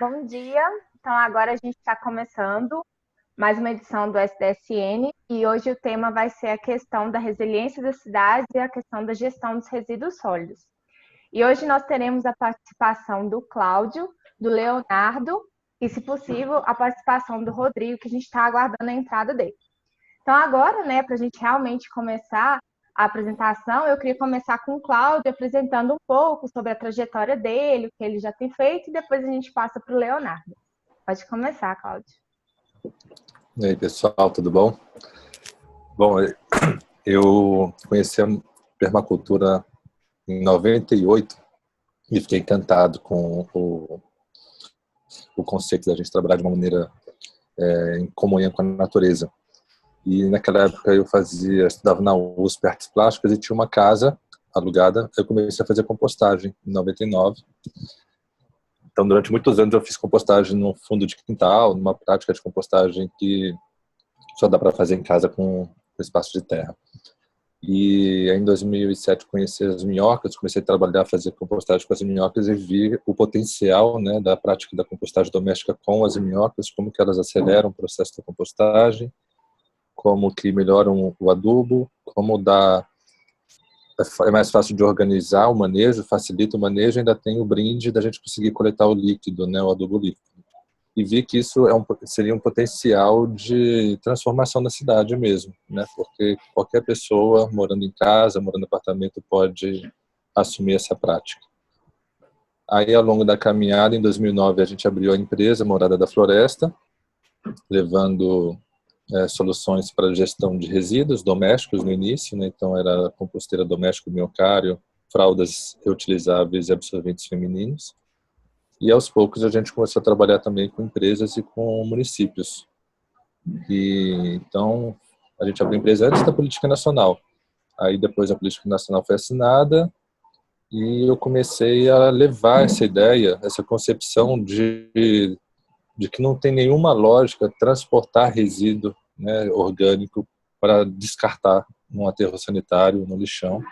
Bom dia. Então, agora a gente está começando mais uma edição do SDSN e hoje o tema vai ser a questão da resiliência das cidades e a questão da gestão dos resíduos sólidos. E hoje nós teremos a participação do Cláudio, do Leonardo e, se possível, a participação do Rodrigo, que a gente está aguardando a entrada dele. Então, agora, né, para a gente realmente começar a apresentação, eu queria começar com o Cláudio apresentando um pouco sobre a trajetória dele, o que ele já tem feito, e depois a gente passa para o Leonardo. Pode começar, Cláudio. E aí, pessoal, tudo bom? Bom, eu conheci a permacultura em 98 e fiquei encantado com o conceito da gente trabalhar de uma maneira em comunhão com a natureza. E naquela época estudava na USP Artes Plásticas e tinha uma casa alugada. Eu comecei a fazer compostagem em 99. Então, durante muitos anos eu fiz compostagem no fundo de quintal, numa prática de compostagem que só dá para fazer em casa com espaço de terra. E em 2007 conheci as minhocas, comecei a trabalhar, fazer compostagem com as minhocas e vi o potencial, né, da prática da compostagem doméstica com as minhocas, como que elas aceleram o processo da compostagem, como que melhoram o adubo, como é mais fácil de organizar o manejo, facilita o manejo, ainda tem o brinde da gente conseguir coletar o líquido, né, o adubo líquido. E vi que isso seria um potencial de transformação na cidade mesmo, né? Porque qualquer pessoa morando em casa, morando em apartamento, pode assumir essa prática. Aí, ao longo da caminhada, em 2009, a gente abriu a empresa Morada da Floresta, levando soluções para a gestão de resíduos domésticos no início, né? Então, era composteira doméstica, biocário, fraldas reutilizáveis e absorventes femininos. E aos poucos a gente começou a trabalhar também com empresas e com municípios. E então a gente abriu a empresa antes da política nacional. Aí depois a política nacional foi assinada e eu comecei a levar essa ideia, essa concepção de que não tem nenhuma lógica transportar resíduo, né, orgânico para descartar num aterro sanitário, no lixão,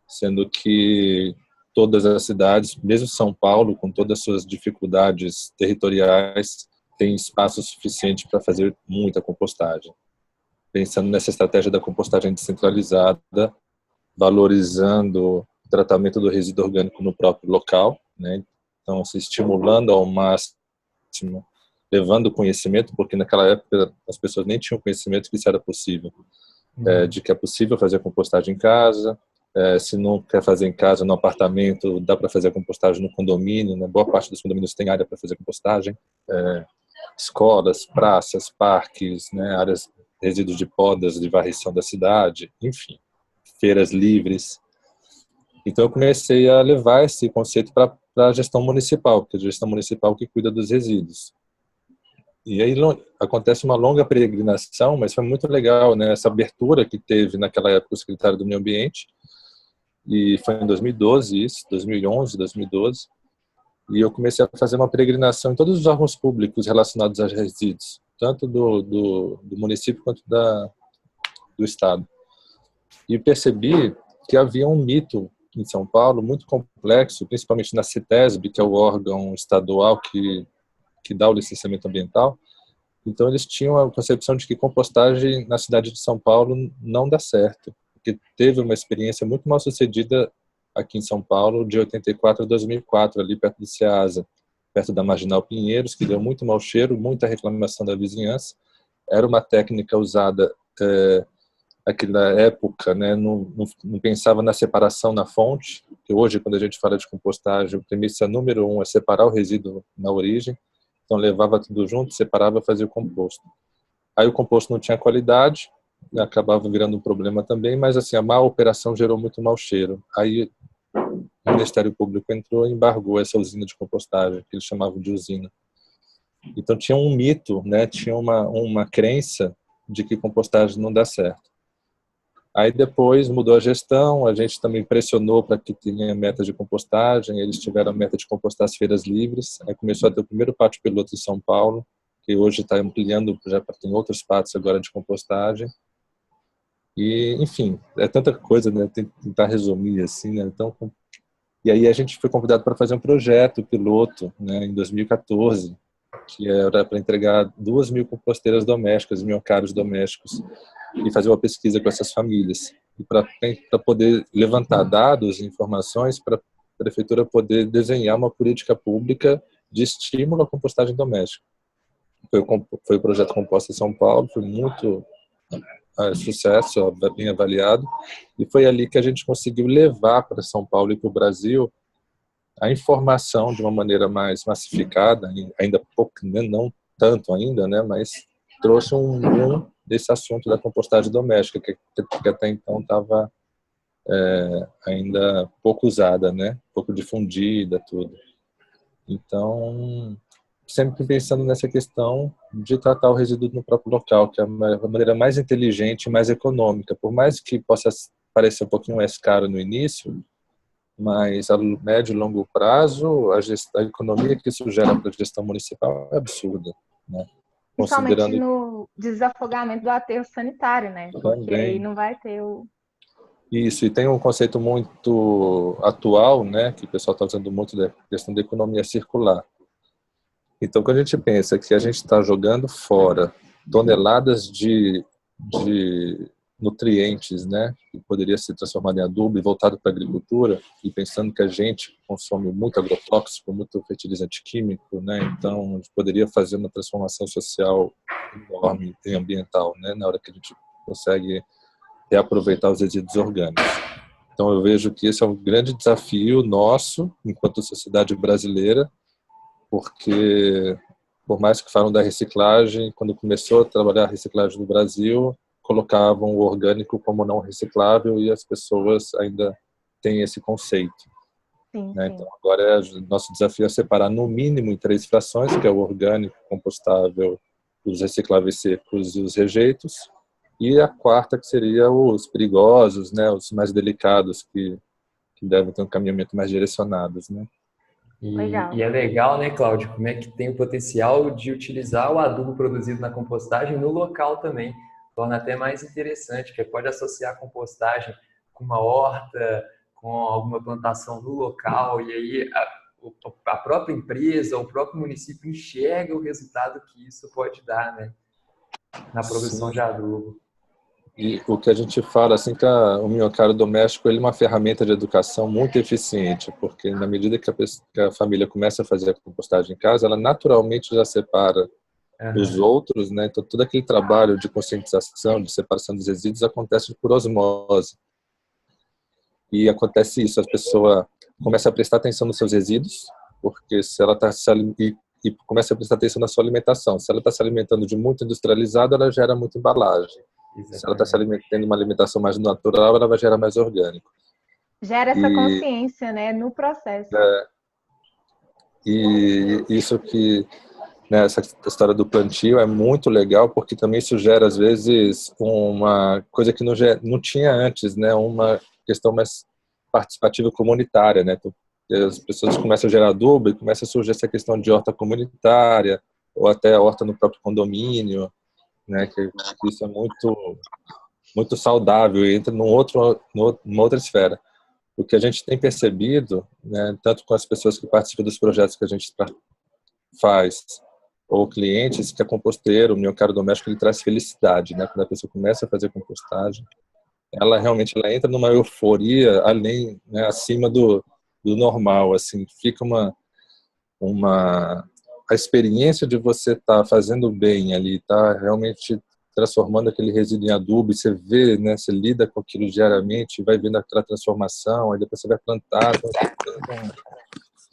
sendo que todas as cidades, mesmo São Paulo, com todas as suas dificuldades territoriais, tem espaço suficiente para fazer muita compostagem. Pensando nessa estratégia da compostagem descentralizada, valorizando o tratamento do resíduo orgânico no próprio local, né? Então, se estimulando ao máximo, levando conhecimento, porque naquela época as pessoas nem tinham conhecimento que isso era possível, de que é possível fazer compostagem em casa. Se não quer fazer em casa, no apartamento, dá para fazer a compostagem no condomínio, né? Boa parte dos condomínios tem área para fazer compostagem. Escolas, praças, parques, né? Áreas, resíduos de podas, de varrição da cidade, enfim, feiras livres. Então eu comecei a levar esse conceito para a gestão municipal, porque é a gestão municipal que cuida dos resíduos. E aí acontece uma longa peregrinação, mas foi muito legal, né? Essa abertura que teve naquela época o secretário do Meio Ambiente, e foi em 2012 isso, 2011, 2012, e eu comecei a fazer uma peregrinação em todos os órgãos públicos relacionados a resíduos, tanto do município quanto do estado. E percebi que havia um mito em São Paulo muito complexo, principalmente na CETESB, que é o órgão estadual que dá o licenciamento ambiental. Então eles tinham a concepção de que compostagem na cidade de São Paulo não dá certo, porque teve uma experiência muito mal sucedida aqui em São Paulo de 84 a 2004, ali perto do Ceasa, perto da Marginal Pinheiros, que deu muito mau cheiro, muita reclamação da vizinhança. Era uma técnica usada naquela época, né, não pensava na separação na fonte, que hoje, quando a gente fala de compostagem, a premissa número 1 é separar o resíduo na origem. Então levava tudo junto, separava, fazia o composto. Aí o composto não tinha qualidade, acabava virando um problema também, mas assim, a má operação gerou muito mau cheiro. Aí o Ministério Público entrou e embargou essa usina de compostagem, que eles chamavam de usina. Então tinha um mito, né, tinha uma crença de que compostagem não dá certo. Aí depois mudou a gestão, a gente também pressionou para que tenha meta de compostagem, eles tiveram a meta de compostar as feiras livres, aí começou a ter o primeiro pátio piloto em São Paulo, que hoje está ampliando, já tem outros pátios agora de compostagem. E, enfim, é tanta coisa, né? Tentar resumir assim, né? Então, E aí a gente foi convidado para fazer um projeto piloto, né, em 2014, que era para entregar 2.000 composteiras domésticas, minhocários domésticos, e fazer uma pesquisa com essas famílias. E para poder levantar dados e informações para a prefeitura poder desenhar uma política pública de estímulo à compostagem doméstica. Foi o projeto Composta São Paulo, foi muito sucesso, bem avaliado, e foi ali que a gente conseguiu levar para São Paulo e para o Brasil a informação de uma maneira mais massificada, ainda pouco, não tanto ainda, né, mas trouxe um boom desse assunto da compostagem doméstica, que até então estava ainda pouco usada, né, pouco difundida, tudo. Então, sempre pensando nessa questão de tratar o resíduo no próprio local, que é a maneira mais inteligente e mais econômica. Por mais que possa parecer um pouquinho mais caro no início, mas a médio e longo prazo, a economia que isso gera para a gestão municipal é absurda, né? Principalmente Considerando no desafogamento do aterro sanitário, né? Porque aí também não vai ter o... isso, e tem um conceito muito atual, né, que o pessoal está usando muito, da questão da economia circular. Então, quando a gente pensa que a gente está jogando fora toneladas de nutrientes, né, que poderia ser transformado em adubo e voltado para a agricultura, e pensando que a gente consome muito agrotóxico, muito fertilizante químico, né, então a gente poderia fazer uma transformação social enorme e ambiental, né, na hora que a gente consegue reaproveitar os resíduos orgânicos. Então, eu vejo que esse é um grande desafio nosso, enquanto sociedade brasileira, porque, por mais que falam da reciclagem, quando começou a trabalhar a reciclagem no Brasil, colocavam o orgânico como não reciclável e as pessoas ainda têm esse conceito. Sim, Né? sim. Então, agora nosso desafio é separar no mínimo em 3 frações, que é o orgânico, compostável, os recicláveis secos e os rejeitos, e a quarta que seria os perigosos, né, os mais delicados, que devem ter um caminhamento mais direcionados, né? Legal. E é legal, né, Cláudio, como é que tem o potencial de utilizar o adubo produzido na compostagem no local também. Torna até mais interessante, que pode associar a compostagem com uma horta, com alguma plantação no local, e aí a própria empresa, o próprio município enxerga o resultado que isso pode dar, né, na produção Sim. de adubo. E o que a gente fala, assim, que o minhocário doméstico ele é uma ferramenta de educação muito eficiente, porque na medida que a família começa a fazer a compostagem em casa, ela naturalmente já separa os outros, né? Então, todo aquele trabalho de conscientização, de separação dos resíduos acontece por osmose. E acontece isso, a pessoa começa a prestar atenção nos seus resíduos, porque se ela está e começa a prestar atenção na sua alimentação. Se ela está se alimentando de muito industrializado, ela gera muita embalagem. Exatamente. Se ela está se alimentando de uma alimentação mais natural, ela vai gerar mais orgânico. Gera essa consciência, né, no processo. E isso que, né, essa história do plantio é muito legal, porque também isso gera, às vezes, uma coisa que não tinha antes, né, uma questão mais participativa comunitária, né? Então, as pessoas começam a gerar adubo e começa a surgir essa questão de horta comunitária, ou até a horta no próprio condomínio, né, que isso é muito saudável e entra numa outra esfera. O que a gente tem percebido, né, tanto com as pessoas que participam dos projetos que a gente faz, ou clientes, que a composteira, o minhocário doméstico, ele traz felicidade, né? Quando a pessoa começa a fazer compostagem, ela realmente entra numa euforia além, né, acima do normal, assim, fica a experiência de você estar fazendo bem ali, tá realmente transformando aquele resíduo em adubo, e você vê, né, você lida com aquilo diariamente, vai vendo aquela transformação, aí depois você vai plantar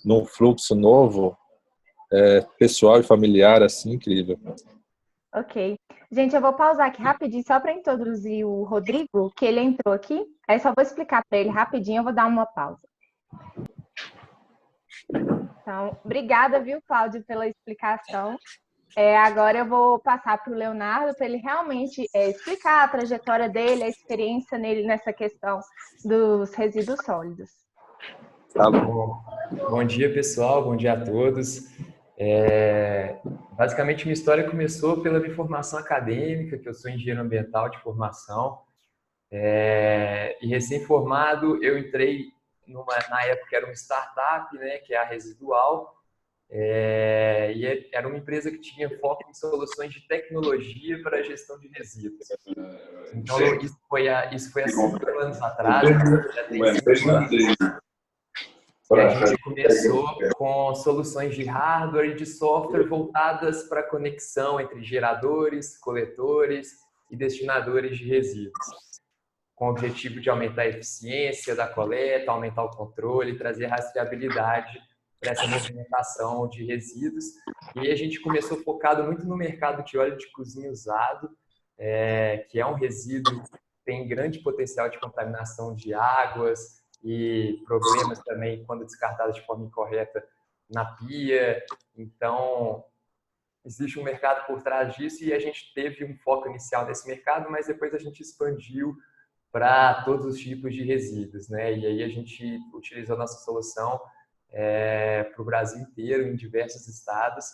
num fluxo novo, pessoal e familiar, assim, incrível. Ok. Gente, eu vou pausar aqui rapidinho só para introduzir o Rodrigo, que ele entrou aqui. Aí só vou explicar para ele rapidinho, eu vou dar uma pausa. Então, obrigada, viu, Cláudio, pela explicação. Agora eu vou passar para o Leonardo para ele realmente explicar a trajetória dele, a experiência nele nessa questão dos resíduos sólidos. Bom dia, pessoal. Bom dia a todos. Basicamente, minha história começou pela minha formação acadêmica, que eu sou engenheiro ambiental de formação. E recém-formado, eu entrei na época era uma startup, né, que é a Residual, e era uma empresa que tinha foco em soluções de tecnologia para a gestão de resíduos. Então, isso foi há 5 anos atrás, já tem 5 anos. E a gente começou com soluções de hardware e de software voltadas para a conexão entre geradores, coletores e destinadores de resíduos, com o objetivo de aumentar a eficiência da coleta, aumentar o controle, trazer rastreabilidade para essa movimentação de resíduos. E aí a gente começou focado muito no mercado de óleo de cozinha usado, que é um resíduo que tem grande potencial de contaminação de águas e problemas também quando descartado de forma incorreta na pia. Então, existe um mercado por trás disso e a gente teve um foco inicial nesse mercado, mas depois a gente expandiu para todos os tipos de resíduos, né? E aí a gente utilizou a nossa solução para o Brasil inteiro, em diversos estados.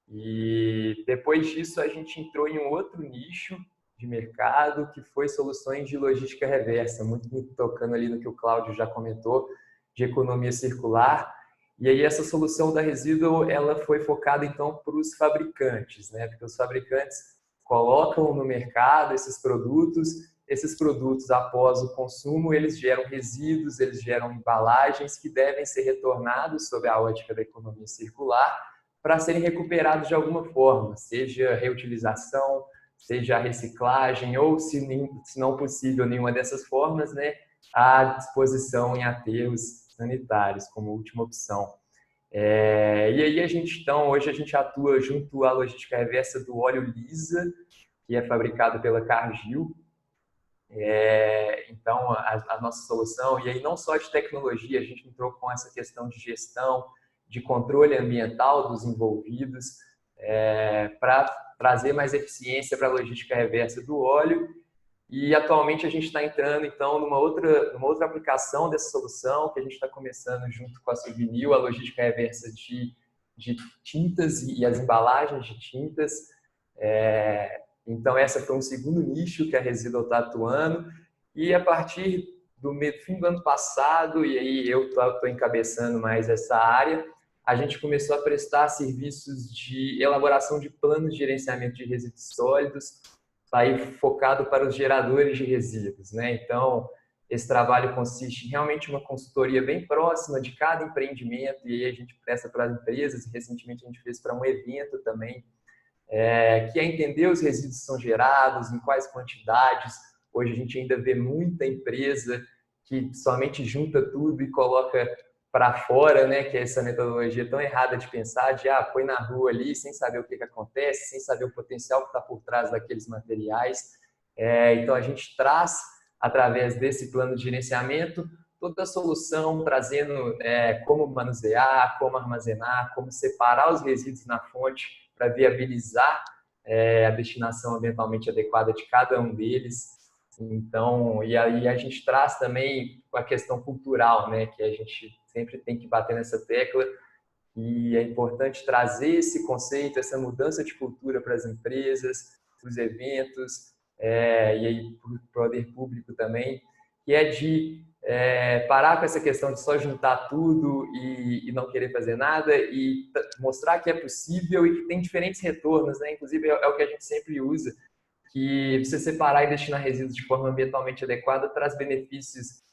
E depois disso a gente entrou em um outro nicho de mercado, que foi soluções de logística reversa, muito tocando ali no que o Cláudio já comentou, de economia circular. E aí essa solução da Residual, ela foi focada então para os fabricantes, né? Porque os fabricantes colocam no mercado esses produtos após o consumo, eles geram resíduos, eles geram embalagens que devem ser retornados sob a ótica da economia circular para serem recuperados de alguma forma, seja reutilização, seja a reciclagem ou, se não possível nenhuma dessas formas, né, a disposição em aterros sanitários como última opção. E aí hoje a gente atua junto à logística reversa do óleo Lisa, que é fabricado pela Cargill. Então, a nossa solução, e aí não só de tecnologia, a gente entrou com essa questão de gestão, de controle ambiental dos envolvidos, para trazer mais eficiência para a logística reversa do óleo. E atualmente a gente está entrando então numa outra aplicação dessa solução, que a gente está começando junto com a Souvenir, a logística reversa de tintas e as embalagens de tintas. Então, essa foi um segundo nicho que a Residual está atuando. E a partir do fim do ano passado, e aí eu estou encabeçando mais essa área, a gente começou a prestar serviços de elaboração de planos de gerenciamento de resíduos sólidos, aí focado para os geradores de resíduos, né? Então, esse trabalho consiste em realmente uma consultoria bem próxima de cada empreendimento, e aí a gente presta para as empresas, e recentemente a gente fez para um evento também, que é entender os resíduos que são gerados, em quais quantidades. Hoje a gente ainda vê muita empresa que somente junta tudo e coloca para fora, né? Que é essa metodologia tão errada de pensar, de põe na rua ali, sem saber o que acontece, sem saber o potencial que está por trás daqueles materiais. Então a gente traz, através desse plano de gerenciamento, toda a solução, trazendo como manusear, como armazenar, como separar os resíduos na fonte, para viabilizar a destinação ambientalmente adequada de cada um deles. Então, e aí a gente traz também a questão cultural, né, que a gente sempre tem que bater nessa tecla, e é importante trazer esse conceito, essa mudança de cultura para as empresas, para os eventos, e aí para o poder público também, que é de parar com essa questão de só juntar tudo e não querer fazer nada, e mostrar que é possível e que tem diferentes retornos, né? Inclusive é o que a gente sempre usa, que você separar e destinar resíduos de forma ambientalmente adequada traz benefícios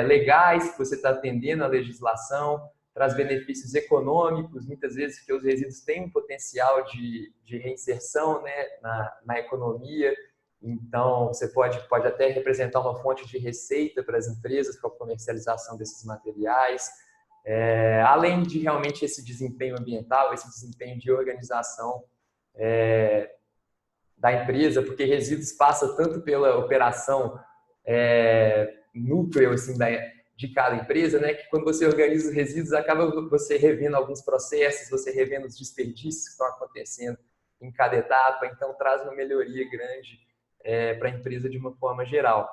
legais, que você está atendendo à legislação, traz benefícios econômicos, muitas vezes, porque os resíduos têm um potencial de reinserção, né, na economia. Então, você pode até representar uma fonte de receita para as empresas, para a comercialização desses materiais, além de realmente esse desempenho ambiental, esse desempenho de organização da empresa, porque resíduos passa tanto pela operação núcleo assim, de cada empresa, né, que quando você organiza os resíduos, acaba você revendo alguns processos, você revendo os desperdícios que estão acontecendo em cada etapa, então traz uma melhoria grande para a empresa de uma forma geral.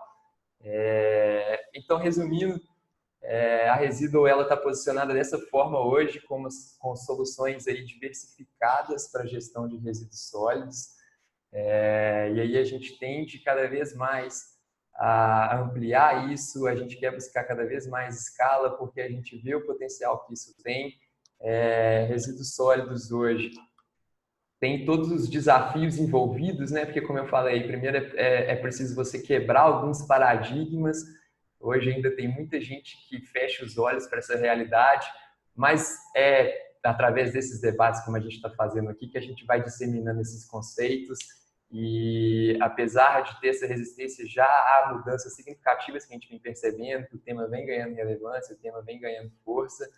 Então, resumindo, a Residual está posicionada dessa forma hoje, com soluções aí diversificadas para a gestão de resíduos sólidos, e aí a gente tende cada vez mais a ampliar isso, a gente quer buscar cada vez mais escala, porque a gente vê o potencial que isso tem. Resíduos sólidos hoje tem todos os desafios envolvidos, né? Porque, como eu falei, primeiro é preciso você quebrar alguns paradigmas. Hoje ainda tem muita gente que fecha os olhos para essa realidade, mas é através desses debates, como a gente está fazendo aqui, que a gente vai disseminando esses conceitos. E apesar de ter essa resistência, já há mudanças significativas que a gente vem percebendo, que o tema vem ganhando relevância, o tema vem ganhando força.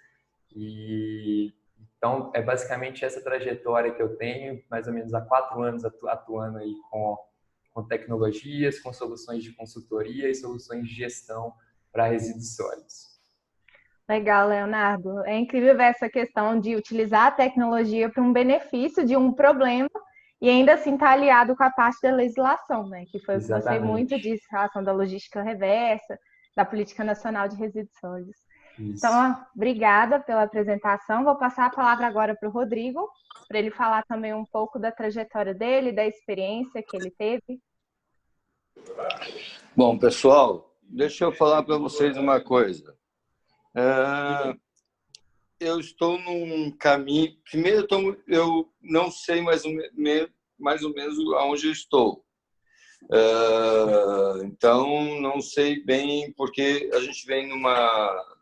E então é basicamente essa trajetória que eu tenho, mais ou menos há 4 anos atuando aí com tecnologias, com soluções de consultoria e soluções de gestão para resíduos sólidos. Legal, Leonardo. É incrível ver essa questão de utilizar a tecnologia para um benefício de um problema e ainda assim estar aliado com a parte da legislação, né? Que foi o que você muito disse, em relação da logística reversa, da Política Nacional de Resíduos Sólidos. Isso. Então, obrigada pela apresentação. Vou passar a palavra agora para o Rodrigo, para ele falar também um pouco da trajetória dele, da experiência que ele teve. Bom, pessoal, deixa eu falar para vocês uma coisa. Eu estou num caminho... Primeiro, eu não sei mais ou menos aonde eu estou. Então, não sei bem, porque a gente vem numa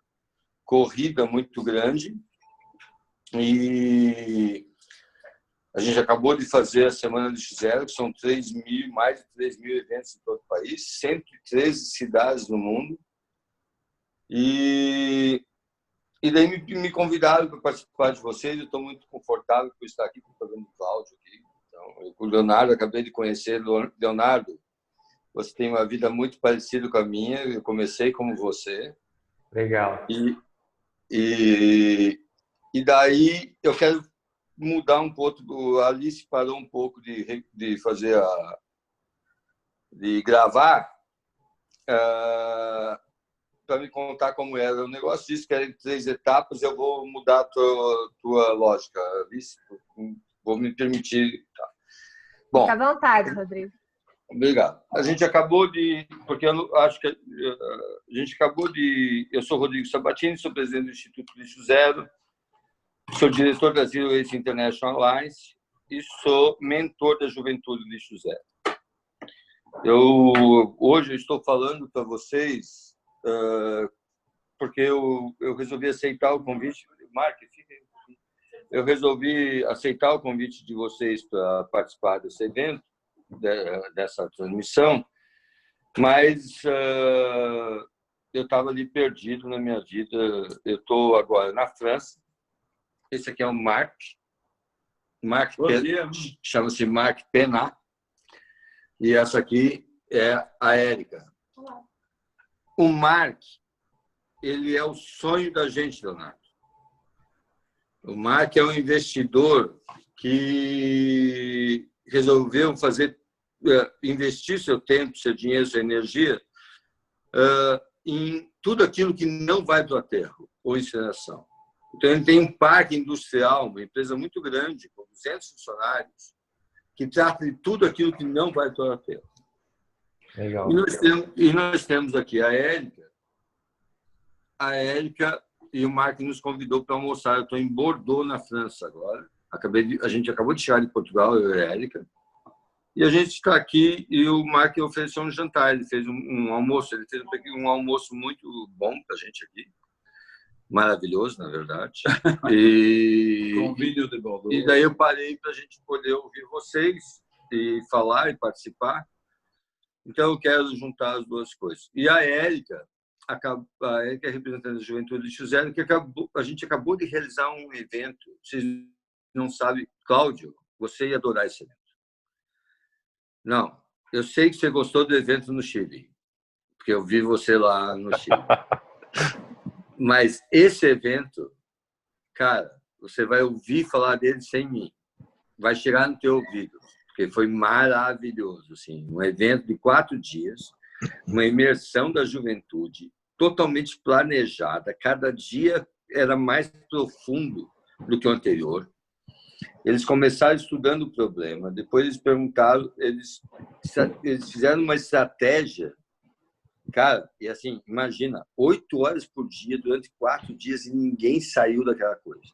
corrida muito grande e a gente acabou de fazer a Semana Lixo Zero, que são mais de 3 mil eventos em todo o país, 113 cidades no mundo. E daí me convidaram para participar de vocês. Eu estou muito confortável por estar aqui, estou vendo o Cláudio aqui. Então, o Leonardo, acabei de conhecer. Leonardo, você tem uma vida muito parecida com a minha. Eu comecei como você. Legal. E daí eu quero mudar um pouco. A Alice parou um pouco de fazer de gravar para me contar como era o negócio. Disse que era em 3 etapas. Eu vou mudar a tua lógica, Alice. Vou me permitir. Tá. Bom, fica à vontade, Rodrigo. Obrigado. A gente acabou de... Porque eu acho que a gente acabou de... Eu sou Rodrigo Sabatini, sou presidente do Instituto Lixo Zero, sou diretor da Zero Waste International Alliance e sou mentor da Juventude Lixo Zero. Hoje eu estou falando para vocês porque eu resolvi aceitar o convite. Mark, fica aí. Eu resolvi aceitar o convite de vocês para participar desse evento, dessa transmissão, mas eu estava ali perdido na minha vida. Eu estou agora na França. Esse aqui é o Marc chama-se Marc Penat, e essa aqui é a Érica. O Marc, ele é o sonho da gente, Leonardo. O Marc é um investidor que resolveu investir seu tempo, seu dinheiro, sua energia em tudo aquilo que não vai para o aterro ou incineração. Então, ele tem um parque industrial, uma empresa muito grande, com 200 funcionários, que trata de tudo aquilo que não vai para o aterro. Legal. E nós temos aqui a Érica. A Érica e o Marc nos convidou para almoçar. Eu estou em Bordeaux, na França, agora. A gente acabou de chegar de Portugal, eu e a Érica. E a gente está aqui e o Marc ofereceu um jantar. Ele fez um almoço. Ele fez um almoço muito bom para a gente aqui. Maravilhoso, na verdade. Com vinho de Bordeaux. E daí eu parei para a gente poder ouvir vocês e falar e participar. Então, eu quero juntar as duas coisas. E a Érica é representante da Juventude Lixo Zero, que a gente acabou de realizar um evento. Vocês não sabem, Cláudio, você ia adorar esse evento. Não, eu sei que você gostou do evento no Chile, porque eu vi você lá no Chile. Mas esse evento, cara, você vai ouvir falar dele sem mim. Vai chegar no teu ouvido, porque foi maravilhoso. Assim, um evento de 4 dias, uma imersão da juventude, totalmente planejada. Cada dia era mais profundo do que o anterior. Eles começaram estudando o problema, depois eles perguntaram, eles fizeram uma estratégia Cara, e assim, imagina, 8 horas por dia, durante 4 dias, e ninguém saiu daquela coisa.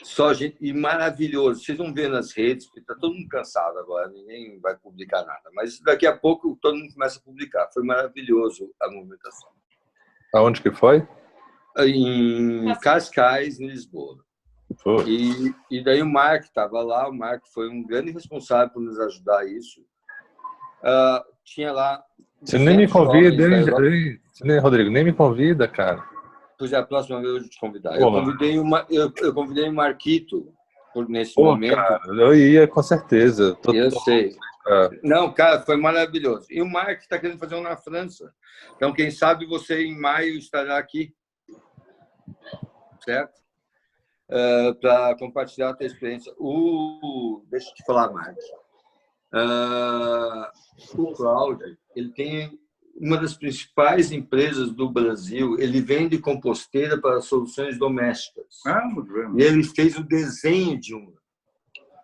Só gente, e maravilhoso. Vocês vão ver nas redes, porque está todo mundo cansado agora, ninguém vai publicar nada. Mas daqui a pouco todo mundo começa a publicar. Foi maravilhoso a movimentação. Aonde que foi? Em Cascais, em Lisboa. E daí o Mark estava lá, o Mark foi um grande responsável por nos ajudar a isso. Tinha lá... Você nem me convida, hein, Rodrigo? Nem me convida, cara. Pois é, a próxima vez eu vou te convidar. Eu convidei o Marquito nesse momento. Cara, eu ia com certeza. Eu sei. Não, cara, foi maravilhoso. E o Mark está querendo fazer um na França. Então, quem sabe você em maio estará aqui. Certo? Para compartilhar a tua experiência. Deixa eu te falar, Mark. O Cláudio, ele tem uma das principais empresas do Brasil. Ele vende composteira para soluções domésticas. Muito bem. E ele fez o desenho de uma.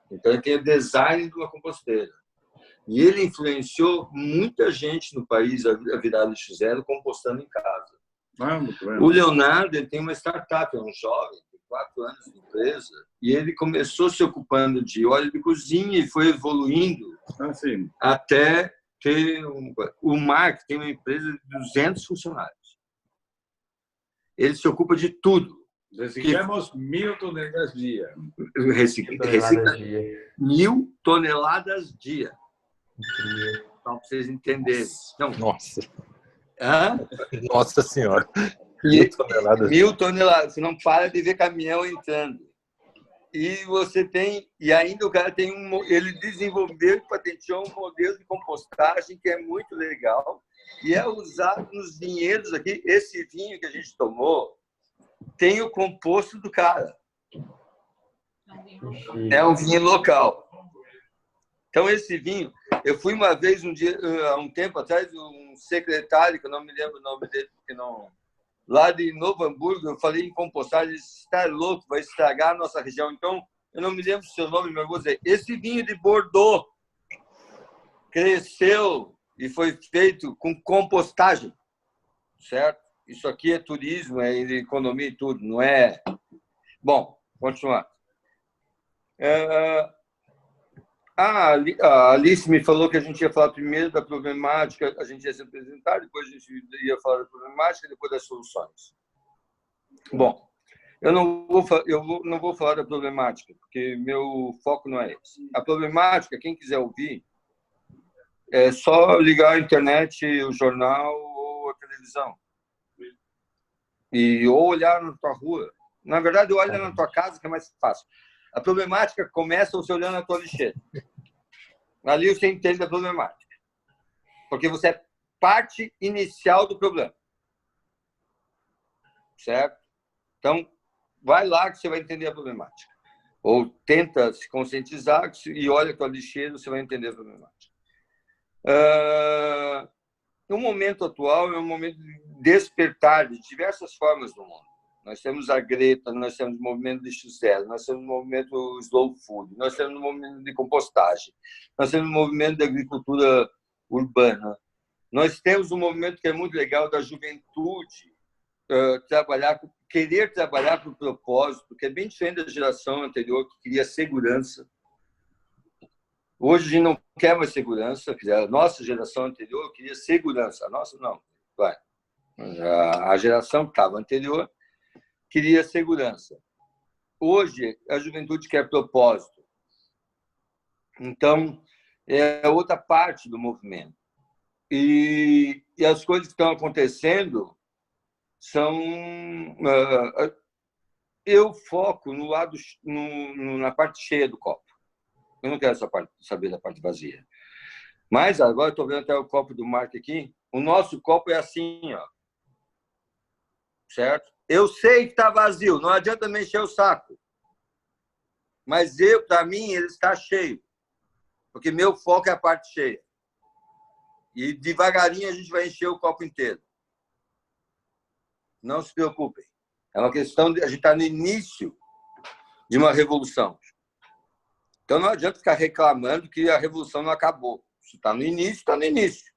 Então, ele tem o design de uma composteira. E ele influenciou muita gente no país a virar lixo zero compostando em casa. Muito bem. O Leonardo, ele tem uma startup, é um jovem, tem 4 anos de empresa, e ele começou se ocupando de óleo de cozinha e foi evoluindo até ter... O Mark tem uma empresa de 200 funcionários. Ele se ocupa de tudo. Reciclamos 1.000 toneladas dia. Recicla 1.000 toneladas dia. Então, para vocês entenderem. Então, nossa. Nossa Senhora. 1.000 toneladas. 1.000 toneladas. Você não para de ver caminhão entrando. E ainda o cara tem ele desenvolveu e patenteou um modelo de compostagem que é muito legal e é usado nos vinhedos aqui. Esse vinho que a gente tomou tem o composto do cara. É um vinho local. Então, esse vinho... Eu fui uma vez, há um tempo atrás, um secretário, que eu não me lembro o nome dele, porque não... Lá de Novo Hamburgo, eu falei em compostagem, ele disse, está louco, vai estragar a nossa região. Então, eu não me lembro do seu nome, mas eu vou dizer, esse vinho de Bordeaux cresceu e foi feito com compostagem, certo? Isso aqui é turismo, é economia e tudo, não é... Bom, continuar. A Alice me falou que a gente ia falar primeiro da problemática, a gente ia se apresentar, depois a gente ia falar da problemática, depois das soluções. Bom, eu não vou falar da problemática, porque meu foco não é esse. A problemática, quem quiser ouvir, é só ligar a internet, o jornal ou a televisão. Ou olhar na tua rua. Na verdade, olha na tua casa, que é mais fácil. A problemática começa você olhando a tua lixeira. Ali você entende a problemática. Porque você é parte inicial do problema. Certo? Então, vai lá que você vai entender a problemática. Ou tenta se conscientizar e olha a tua lixeira, você vai entender a problemática. O momento atual é um momento de despertar de diversas formas no mundo. Nós temos a Greta, nós temos o movimento de lixo zero, nós temos o movimento slow food, nós temos o movimento de compostagem, nós temos o movimento da agricultura urbana. Nós temos um movimento que é muito legal da juventude querer trabalhar por propósito, que é bem diferente da geração anterior que queria segurança. Hoje a gente não quer mais segurança, a nossa geração anterior queria segurança, a nossa não. Vai. A geração que estava anterior queria segurança. Hoje, a juventude quer propósito. Então, é outra parte do movimento. E as coisas que estão acontecendo são... eu foco no lado, na parte cheia do copo. Eu não quero saber da parte vazia. Mas agora estou vendo até o copo do Mark aqui. O nosso copo é assim, ó. Certo? Eu sei que está vazio, não adianta me encher o saco. Mas para mim, ele está cheio. Porque meu foco é a parte cheia. E devagarinho a gente vai encher o copo inteiro. Não se preocupem. É uma questão de a gente estar no início de uma revolução. Então não adianta ficar reclamando que a revolução não acabou. Se está no início, está no início.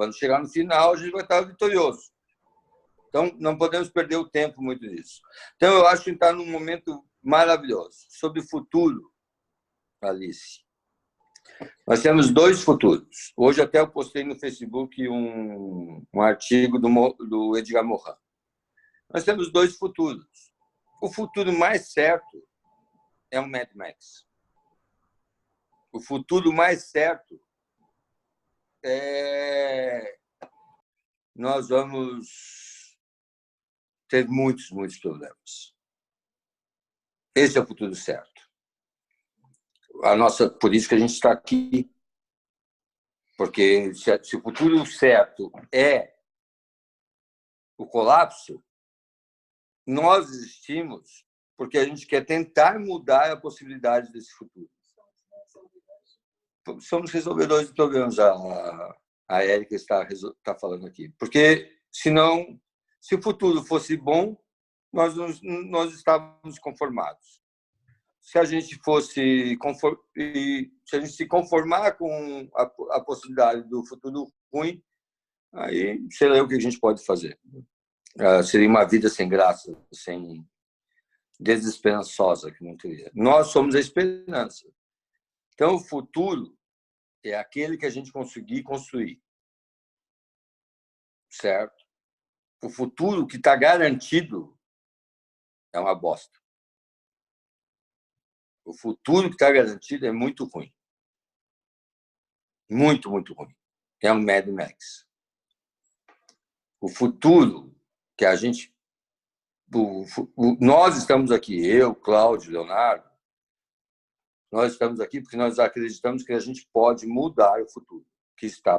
Quando chegar no final, a gente vai estar vitorioso. Então, não podemos perder o tempo muito nisso. Então, eu acho que está num momento maravilhoso. Sobre o futuro, Alice, nós temos 2 futuros. Hoje até eu postei no Facebook um artigo do Edgar Morin. Nós temos 2 futuros. O futuro mais certo é um Mad Max. O futuro mais certo é... Nós vamos ter muitos problemas. Esse é o futuro certo. Por isso que a gente está aqui. Porque se o futuro certo é o colapso, nós existimos porque a gente quer tentar mudar a possibilidade desse futuro. Somos resolvedores de problemas, a Érica está falando aqui. Porque, senão, se o futuro fosse bom, nós estávamos conformados. Se a gente se conformar com a possibilidade do futuro ruim, aí sei lá o que a gente pode fazer. Seria uma vida sem graça, sem desesperançosa, que não teria. Nós somos a esperança. Então, o futuro é aquele que a gente conseguir construir. Certo? O futuro que está garantido é uma bosta. O futuro que está garantido é muito ruim. Muito ruim. É um Mad Max. O futuro que a gente... Nós estamos aqui, eu, Cláudio, Leonardo, nós estamos aqui porque nós acreditamos que a gente pode mudar o futuro que está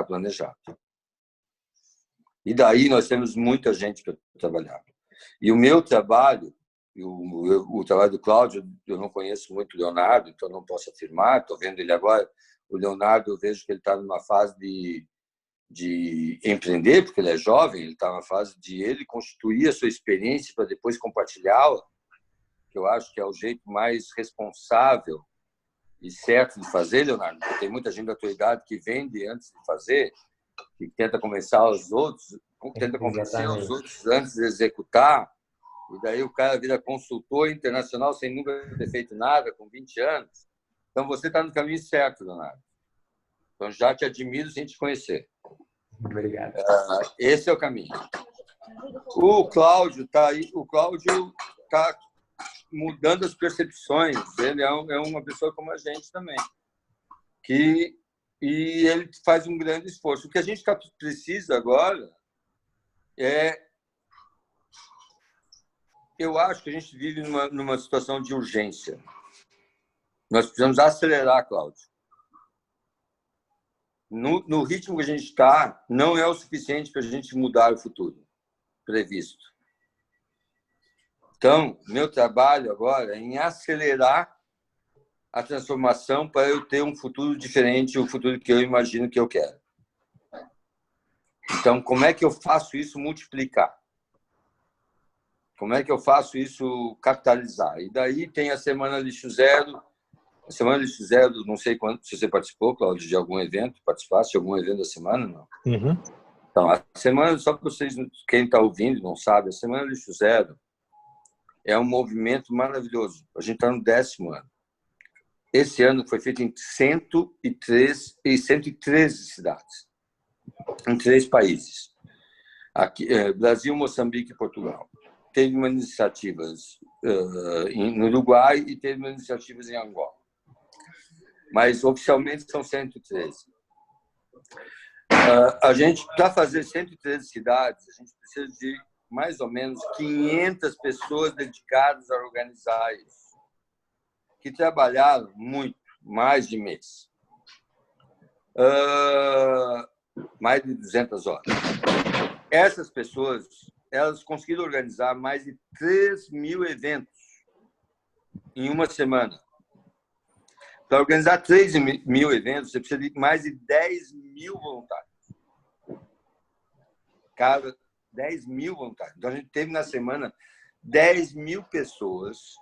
planejado. E daí nós temos muita gente para trabalhar. E o meu trabalho, o trabalho do Cláudio, eu não conheço muito o Leonardo, então não posso afirmar, estou vendo ele agora. O Leonardo, eu vejo que ele está numa fase de empreender, porque ele é jovem, ele está numa fase de ele constituir a sua experiência para depois compartilhá-la, que eu acho que é o jeito mais responsável e certo de fazer, Leonardo, porque tem muita gente da tua idade que vende antes de fazer, que tenta convencer os outros antes de executar, e daí o cara vira consultor internacional sem nunca ter feito nada, com 20 anos. Então, você está no caminho certo, Leonardo. Então, já te admiro sem te conhecer. Obrigado. Esse é o caminho. O Cláudio está aí. O Cláudio está mudando as percepções. Ele é uma pessoa como a gente também. E ele faz um grande esforço. O que a gente precisa agora é... Eu acho que a gente vive numa situação de urgência. Nós precisamos acelerar, Cláudio. No ritmo que a gente está, não é o suficiente para a gente mudar o futuro previsto. Então, meu trabalho agora é em acelerar a transformação para eu ter um futuro diferente, o futuro que eu imagino que eu quero. Então, como é que eu faço isso multiplicar? Como é que eu faço isso capitalizar? E daí tem a Semana Lixo Zero. A Semana Lixo Zero, não sei se você participou, Cláudio, de algum evento, participasse de algum evento da semana, não? Uhum. Então, a semana, só para vocês, quem está ouvindo não sabe, a Semana Lixo Zero é um movimento maravilhoso. A gente está no 10º ano. Esse ano foi feito em 113 cidades, em 3 países. Aqui, Brasil, Moçambique e Portugal. Teve uma iniciativas no Uruguai e teve uma iniciativas em Angola. Mas oficialmente são 113. A gente, para fazer 113 cidades, a gente precisa de mais ou menos 500 pessoas dedicadas a organizar isso, que trabalharam muito, mais de mês. Mais de 200 horas. Essas pessoas, elas conseguiram organizar mais de 3.000 eventos em uma semana. Para organizar 3.000 eventos, você precisa de mais de 10.000 voluntários. Cada 10.000 voluntários. Então, a gente teve na semana 10.000 pessoas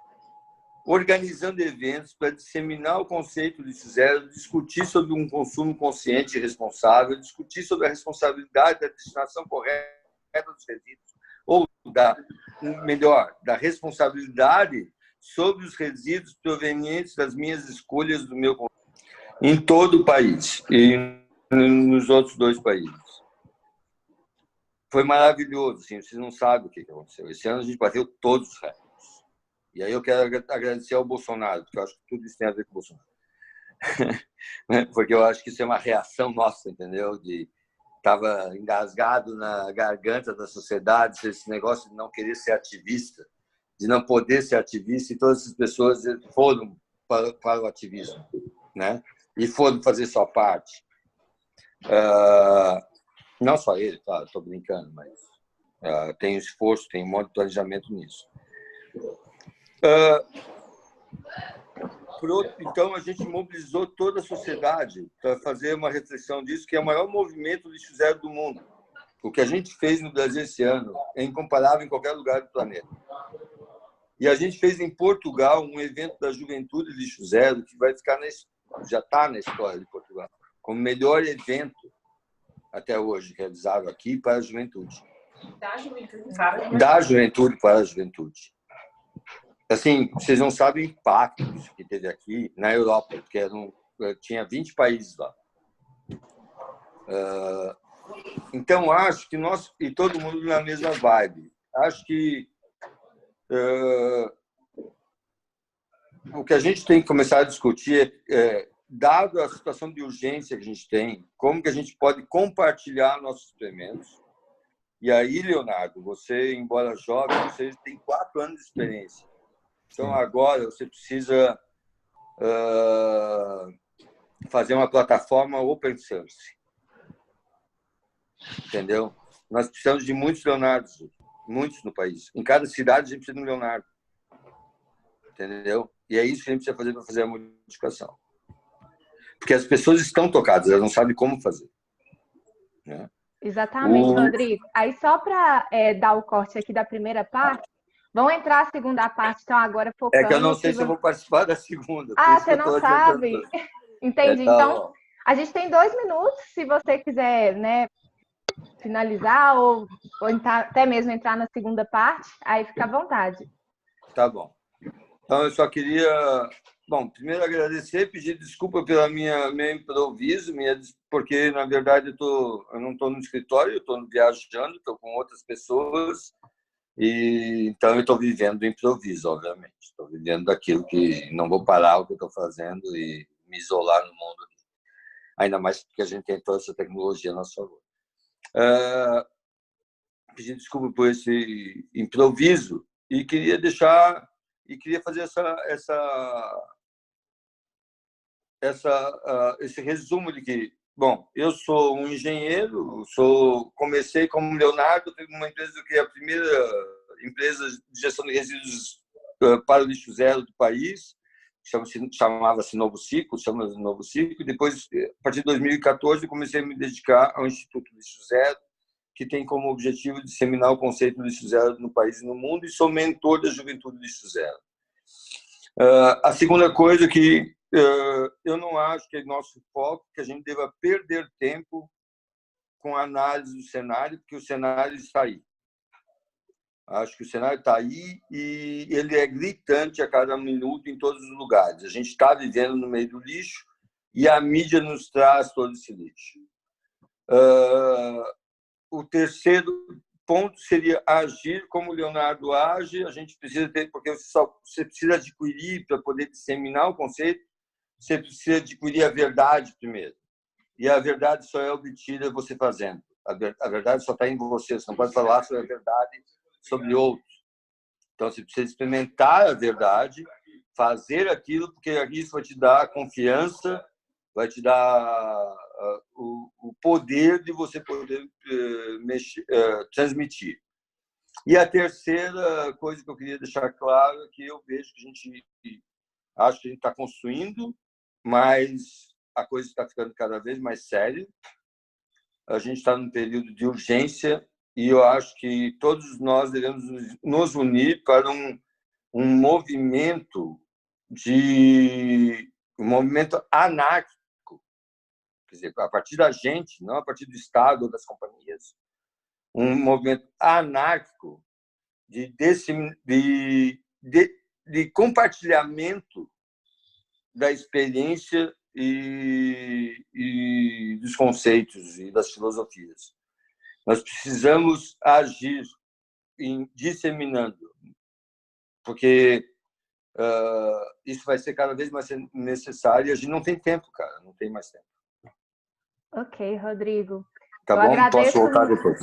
organizando eventos para disseminar o conceito do lixo zero, discutir sobre um consumo consciente e responsável, discutir sobre a responsabilidade da destinação correta dos resíduos, ou da responsabilidade sobre os resíduos provenientes das minhas escolhas do meu consumo, em todo o país e nos outros 2 países. Foi maravilhoso, assim, vocês não sabem o que aconteceu. Esse ano a gente bateu todos os recordes. E aí eu quero agradecer ao Bolsonaro, porque eu acho que tudo isso tem a ver com o Bolsonaro. Porque eu acho que isso é uma reação nossa, entendeu? Estava engasgado na garganta da sociedade esse negócio de não querer ser ativista, de não poder ser ativista, e todas essas pessoas foram para o ativismo, né? E foram fazer sua parte. Não só ele, claro, estou brincando, mas tem esforço, tem um monte de planejamento nisso. Então, a gente mobilizou toda a sociedade para fazer uma reflexão disso, que é o maior movimento lixo zero do mundo. O que a gente fez no Brasil esse ano é incomparável em qualquer lugar do planeta. E a gente fez em Portugal um evento da Juventude Lixo Zero, que vai ficar já está na história de Portugal, como o melhor evento até hoje realizado aqui para a juventude. Da juventude para a juventude. Assim, vocês não sabem o impacto que teve aqui na Europa, porque tinha 20 países lá. Então, acho que nós, e todo mundo na mesma vibe, acho que o que a gente tem que começar a discutir dado a situação de urgência que a gente tem, como que a gente pode compartilhar nossos experimentos. E aí, Leonardo, você, embora jovem, você tem 4 anos de experiência. Então, agora, você precisa fazer uma plataforma open source. Entendeu? Nós precisamos de muitos Leonardos, muitos no país. Em cada cidade, a gente precisa de um Leonardo. Entendeu? E é isso que a gente precisa fazer para fazer a modificação. Porque as pessoas estão tocadas, elas não sabem como fazer. Né? Exatamente, Rodrigo. Aí, só para dar o corte aqui da primeira parte, vamos entrar a segunda parte, então agora focando... É que eu não sei se eu vou participar da segunda. Você não sabe? Entendi. Então, a gente tem 2 minutos, se você quiser, né, finalizar ou até mesmo entrar na segunda parte, aí fica à vontade. Tá bom. Então, eu só queria... Bom, primeiro agradecer e pedir desculpa pela meu improviso, porque, na verdade, eu não estou no escritório, eu estou viajando, estou com outras pessoas, e então eu estou vivendo do improviso, obviamente. Estou vivendo daquilo que não vou parar o que eu estou fazendo e me isolar no mundo. Ainda mais porque a gente tem toda essa tecnologia a nosso favor. Pedir desculpa por esse improviso e queria fazer esse resumo de que, bom, eu sou um engenheiro, comecei como Leonardo, teve uma empresa que é a primeira empresa de gestão de resíduos para o lixo zero do país, chamava-se Novo Ciclo, e depois, a partir de 2014, comecei a me dedicar ao Instituto Lixo Zero, que tem como objetivo disseminar o conceito do lixo zero no país e no mundo, e sou mentor da Juventude Lixo Zero. A segunda coisa que eu não acho que é nosso foco, que a gente deva perder tempo com a análise do cenário, porque o cenário está aí. Acho que o cenário está aí e ele é gritante a cada minuto em todos os lugares. A gente está vivendo no meio do lixo e a mídia nos traz todo esse lixo. O terceiro ponto seria agir como o Leonardo age. A gente precisa ter, porque você precisa adquirir para poder disseminar o conceito. Você precisa adquirir a verdade primeiro. E a verdade só é obtida você fazendo. A verdade só está em você. Você não pode falar sobre a verdade sobre outros. Então, você precisa experimentar a verdade, fazer aquilo, porque isso vai te dar confiança, vai te dar o poder de você poder transmitir. E a terceira coisa que eu queria deixar claro é que eu vejo que acho que a gente está construindo, mas a coisa está ficando cada vez mais séria. A gente está num período de urgência e eu acho que todos nós devemos nos unir para um movimento de um movimento anárquico, quer dizer, a partir da gente, não a partir do Estado ou das companhias, um movimento anárquico de compartilhamento da experiência e dos conceitos e das filosofias. Nós precisamos agir disseminando, porque isso vai ser cada vez mais necessário e a gente não tem tempo, cara, não tem mais tempo. Ok, Rodrigo. Tá bom? Posso voltar depois.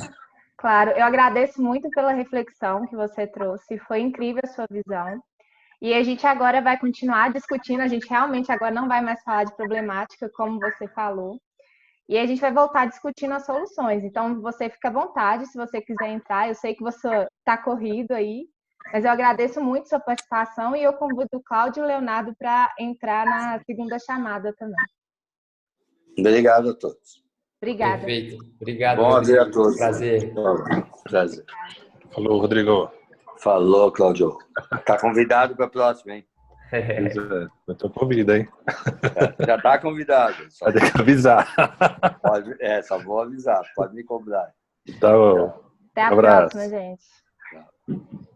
Claro, eu agradeço muito pela reflexão que você trouxe, foi incrível a sua visão. E a gente agora vai continuar discutindo, a gente realmente agora não vai mais falar de problemática, como você falou, e a gente vai voltar discutindo as soluções. Então, você fica à vontade, se você quiser entrar, eu sei que você está corrido aí, mas eu agradeço muito sua participação e eu convido o Cláudio e o Leonardo para entrar na segunda chamada também. Obrigado a todos. Obrigada. Perfeito. Obrigado, Bom Rodrigo. dia a todos. Prazer. Prazer. Falou, Rodrigo. Falou, Cláudio. Tá convidado para a próxima, hein? Eu tô convidado, hein? Já tá convidado. Só Vai ter que avisar. só vou avisar. Pode me cobrar. Tá bom. Até a Um abraço. próxima, gente.